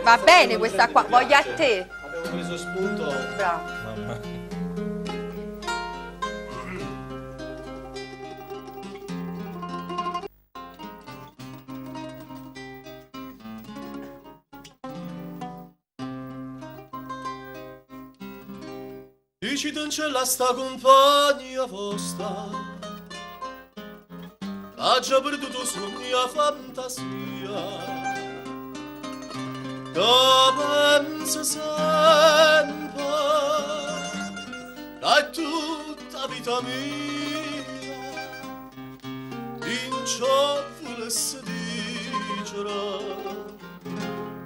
Va bene questa qua, voglio a te. Avevo preso spunto. Bravo. Mamma. Dici non c'è la sta compagnia vostra, ha già perduto su mia fantasia, che pensa sempre che è tutta vita mia, in ciò volesse dicere,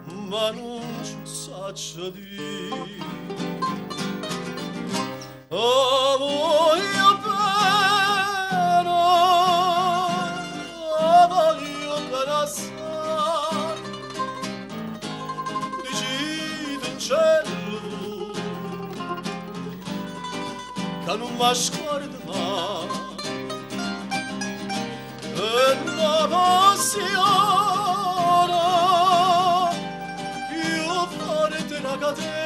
ma non ci saccia dire. Oh, voglio bene assai, dici in cielo che non mi scorda mai, e la passione più forte della catena.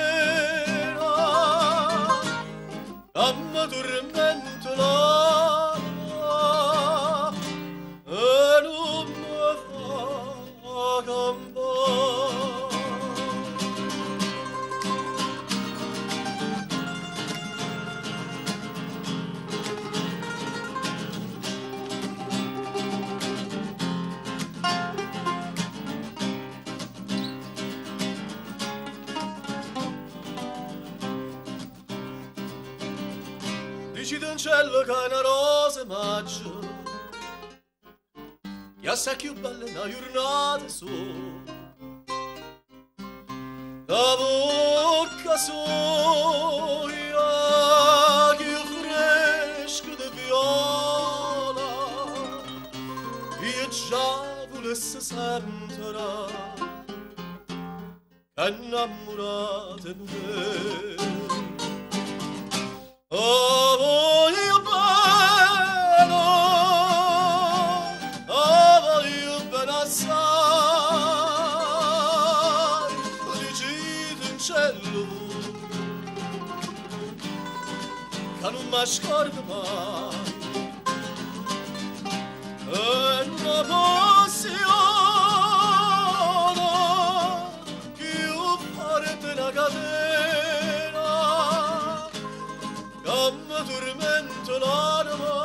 Amma tormento l'anima e non mi fa campare. Dici d'un cielo che è una rosa maggio, che assai più bella una giornata sola, la bocca sua più fresca di viola, io già volesse sentire che è innamorata di me. Oh, voglio bene assai, dici in cielo che non mi scorda mai, è una passione più forte della catena. Come tormento l'anima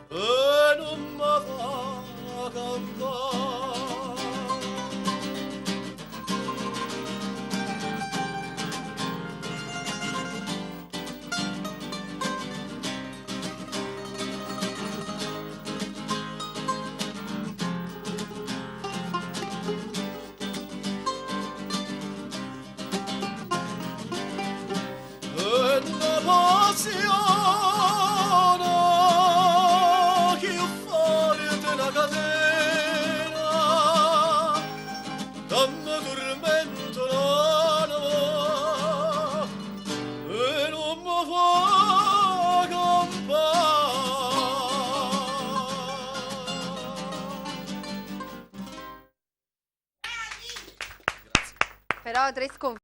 e non mi fa campare. Passione che fuori della catena, dammi tormento l'anima e non mi fa campare. Però tre sconfitte.